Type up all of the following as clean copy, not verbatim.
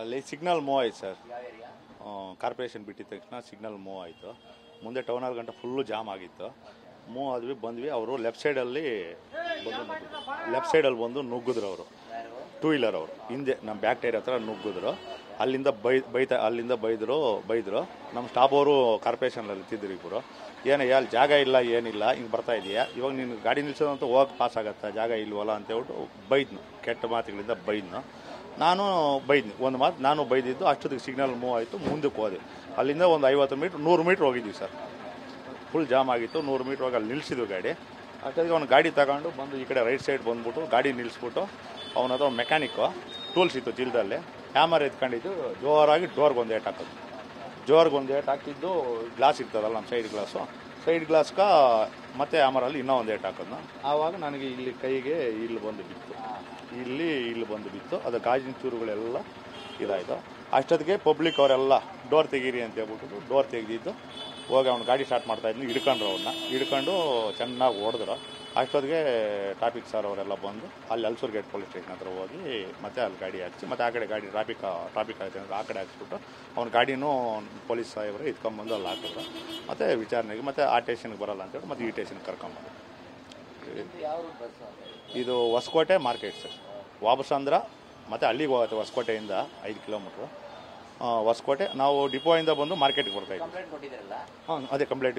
ಅಲ್ಲಿ signal move ಆಯ್ತು sir. Corporation ಬಿಟ್ಟಿದ ತಕ್ಷಣ ಸಿಗ್ನಲ್ ಮೂವ್ ಆಯಿತು. ಮುಂದೆ ಟೌನ್ ಹಾಲ್ ಗಂಟೆ ಫುಲ್ಲು ಜಾಮ್ ಆಗಿತ್ತು. ಮೂವ್ ಆದ್ವಿ, ಬಂದ್ವಿ. ಅವರು ಲೆಫ್ಟ್ ಸೈಡಲ್ಲಿ ಬಂದು ನುಗ್ಗಿದ್ರು. ಅವರು ಟೂ ವೀಲರ್ ಅವರು ಹಿಂದೆ ನಮ್ಮ ಬ್ಯಾಕ್ ಟೈರ್ ಹತ್ರ ನುಗ್ಗಿದ್ರು. ಅಲ್ಲಿಂದ ಬೈದರು. ನಮ್ಮ ಸ್ಟಾಪ್ ಅವರು ಕಾರ್ಪೊರೇಷನಲ್ಲಿ ಇತ್ತಿದ್ರು ಇಬ್ಬರು. ಏನಯ್ಯ ಅಲ್ಲಿ ಜಾಗ ಇಲ್ಲ, ಏನಿಲ್ಲ, ಹಿಂಗೆ ಬರ್ತಾ ಇದೆಯಾ, ಇವಾಗ ನೀನು ಗಾಡಿ ನಿಲ್ಸೋದಂತ ಹೋಗಿ ಪಾಸ್ ಆಗತ್ತಾ, ಜಾಗ ಇಲ್ವಲ್ಲ ಅಂತೇಳ್ಬಿಟ್ಟು ಬೈದ್ನು. ಕೆಟ್ಟ ಮಾತುಗಳಿಂದ ಬೈದ್ನು. ನಾನು ಬೈದ್ನಿ ಒಂದು ಮಾತು. ನಾನು ಬೈದಿದ್ದು ಅಷ್ಟೊತ್ತಿಗೆ ಸಿಗ್ನಲ್ ಮೂವ್ ಆಯಿತು. ಮುಂದಕ್ಕೆ ಹೋದೆ. ಅಲ್ಲಿಂದ ಒಂದು 50 ಮೀಟ್ರ್ 100 ಮೀಟ್ರ್ ಹೋಗಿದ್ವಿ ಸರ್. ಫುಲ್ ಜಾಮ್ ಆಗಿತ್ತು. 100 ಮೀಟ್ರ್ ಹೋಗಿ ಅಲ್ಲಿ ನಿಲ್ಲಿಸಿದ್ವಿ ಗಾಡಿ. ಅಷ್ಟೊತ್ತಿಗೆ ಅವ್ನು ಗಾಡಿ ತಗೊಂಡು ಬಂದು ಈ ಕಡೆ ರೈಟ್ ಸೈಡ್ ಬಂದ್ಬಿಟ್ಟು ಗಾಡಿ ನಿಲ್ಲಿಸ್ಬಿಟ್ಟು ಅವನ ಹತ್ರ ಮೆಕ್ಯಾನಿಕ್ಕು ಟೂಲ್ಸ್ ಇತ್ತು ಚೀಲದಲ್ಲಿ, ಹ್ಯಾಮರ್ ಎತ್ಕೊಂಡಿದ್ದು ಜೋರಾಗಿ ಡೋರ್ಗೆ ಒಂದು ಏಟ್ ಹಾಕೋದು. ಹಾಕಿದ್ದು ಗ್ಲಾಸ್ ಇರ್ತದಲ್ಲ ನಮ್ಮ ಸೈಡ್ ಗ್ಲಾಸ್ಗ ಮತ್ತೆ ಹ್ಯಾಮರಲ್ಲಿ ಇನ್ನೂ ಒಂದು ಏಟ್ ಹಾಕೋದು. ಆವಾಗ ನನಗೆ ಇಲ್ಲಿ ಕೈಗೆ ಇಲ್ಲಿ ಬಂದು ಬಿತ್ತು. ಅದು ಗಾಜಿನ ಚೂರುಗಳೆಲ್ಲ ಇದಾಯಿತು. ಅಷ್ಟೊತ್ತಿಗೆ ಪಬ್ಲಿಕ್ ಅವರೆಲ್ಲ ಡೋರ್ ತೆಗೀರಿ ಅಂತ ಹೇಳ್ಬಿಟ್ಟು ಡೋರ್ ತೆಗೆದಿದ್ದು ಹೋಗಿ ಅವ್ನು ಗಾಡಿ ಸ್ಟಾರ್ಟ್ ಮಾಡ್ತಾಯಿದ್ನು. ಹಿಡ್ಕೊಂಡು ಚೆನ್ನಾಗಿ ಹೊಡೆದ್ರು. ಅಷ್ಟೊತ್ತಿಗೆ ಟ್ರಾಫಿಕ್ ಸರ್ ಅವರೆಲ್ಲ ಬಂದು ಅಲ್ಲಿ ಹಲ್ಸೂರು ಗೇಟ್ ಪೊಲೀಸ್ ಸ್ಟೇಷನ್ ಹತ್ರ ಹೋಗಿ ಮತ್ತೆ ಅಲ್ಲಿ ಗಾಡಿ ಹಾಕಿಸಿ, ಮತ್ತೆ ಆ ಕಡೆ ಗಾಡಿ ಟ್ರಾಫಿಕ್ ಆಯ್ತು ಅಂದರೆ ಆ ಕಡೆ ಹಾಕ್ಸ್ಬಿಟ್ಟು ಅವ್ನ ಗಾಡಿನೂ ಪೊಲೀಸ್ ಸಾಹೇಬರು ಎತ್ಕೊಂಬಂದು ಅಲ್ಲಿ ಹಾಕಿದ್ರು. ಮತ್ತು ವಿಚಾರಣೆಗೆ ಮತ್ತೆ ಆ ಸ್ಟೇಷನ್ಗೆ ಬರೋಲ್ಲ ಅಂತೇಳಿ ಮತ್ತೆ ಈ ಸ್ಟೇಷನ್ಗೆ ಕರ್ಕೊಂಬಂದು. ಇದು ಹೊಸಕೋಟೆ ಮಾರ್ಕೆಟ್ ಸರ್. ವಾಬಸಂದ್ರ ಮತ್ತು ಅಲ್ಲಿಗೆ ಹೋಗುತ್ತೆ ಹೊಸಕೋಟೆಯಿಂದ 5 ಕಿಲೋಮೀಟ್ರು. ಹೊಸಕೋಟೆ ನಾವು ಡಿಪೋಯಿಂದ ಬಂದು ಮಾರ್ಕೆಟ್ಗೆ ಬರ್ತಾ ಇದ್ದೀವಿ. ಹಾಂ, ಅದೇ ಕಂಪ್ಲೇಂಟ್.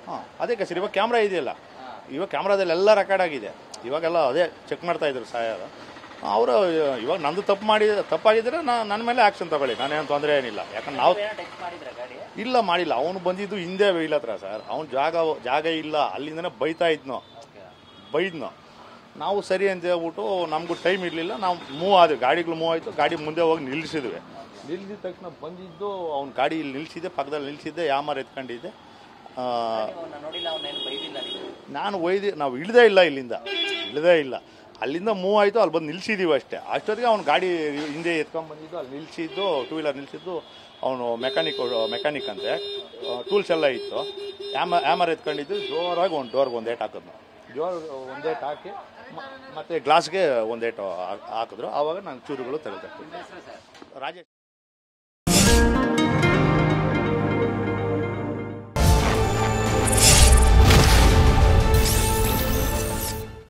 ಹಾಂ, ಅದಕ್ಕೆ ಸರ್ ಇವಾಗ ಕ್ಯಾಮ್ರಾ ಇದೆಯಲ್ಲ, ಇವಾಗ ಕ್ಯಾಮ್ರಾದಲ್ಲಿ ಎಲ್ಲ ರೆಕಾರ್ಡ್ ಆಗಿದೆ. ಇವಾಗೆಲ್ಲ ಅದೇ ಚೆಕ್ ಮಾಡ್ತಾ ಇದ್ರು ಸಾಯರ್ ಅವರು. ಇವಾಗ ನಂದು ತಪ್ಪಾಗಿದ್ದರೆ ನನ್ನ ಮೇಲೆ ಆ್ಯಕ್ಷನ್ ತಗೊಳ್ಳಿ, ನಾನೇನು ತೊಂದರೆ ಏನಿಲ್ಲ. ಯಾಕಂದ್ರೆ ನಾವು ಇಲ್ಲ ಮಾಡಿಲ್ಲ. ಅವನು ಬಂದಿದ್ದು ಹಿಂದೆ ಹತ್ರ ಸರ್. ಅವ್ನು ಜಾಗ ಇಲ್ಲ, ಅಲ್ಲಿಂದನೇ ಬೈದ್ನು. ನಾವು ಸರಿ ಅಂತ ಹೇಳ್ಬಿಟ್ಟು ನಮಗೂ ಟೈಮ್ ಇರಲಿಲ್ಲ. ನಾವು ಮೂವ್ ಆದ್ವಿ, ಗಾಡಿಗಳು ಮೂವ್ ಆಯಿತು. ಗಾಡಿ ಮುಂದೆ ಹೋಗಿ ನಿಲ್ಲಿಸಿದ್ವಿ. ನಿಲ್ಲಿಸಿದ ತಕ್ಷಣ ಬಂದಿದ್ದು ಅವ್ನ ಗಾಡಿ ಇಲ್ಲಿ ನಿಲ್ಲಿಸಿದ್ದೆ, ಪಕ್ಕದಲ್ಲಿ ನಿಲ್ಲಿಸಿದ್ದೆ, ಯಾಮಾರ್ ಎತ್ಕೊಂಡಿದ್ದೆ. ನಾವು ಇಳಿದೇ ಇಲ್ಲ. ಅಲ್ಲಿಂದ ಮೂವ್ ಆಯಿತು, ಅಲ್ಲಿ ಬಂದು ನಿಲ್ಲಿಸಿದ್ದೀವಿ ಅಷ್ಟೇ. ಅಷ್ಟೊತ್ತಿಗೆ ಅವ್ನು ಗಾಡಿ ಹಿಂದೆ ಎತ್ಕೊಂಡ್ಬಂದಿದ್ದು, ಅಲ್ಲಿ ನಿಲ್ಲಿಸಿದ್ದು, ಟೂ ವೀಲರ್ ನಿಲ್ಲಿಸಿದ್ದು. ಅವನು ಮೆಕ್ಯಾನಿಕ್ ಅಂತೆ, ಟೂಲ್ಸ್ ಎಲ್ಲ ಇತ್ತು. ಹ್ಯಾಮರ್ ಎತ್ಕೊಂಡಿದ್ದು. ಜೋರಾಗಿ ಒಂದು ಡೋರ್ಗೆ ಒಂದು ಏಟ್ ಹಾಕಿದ್ನು. ಒಂದು ಏಟ್ ಹಾಕಿ ಮತ್ತೆ ಗ್ಲಾಸ್ಗೆ ಒಂದು ಏಟು ಹಾಕಿದ್ರು. ಆವಾಗ ನಾನು ಚೂರುಗಳು ತೆಗೆದು ರಾಜೇಶ್.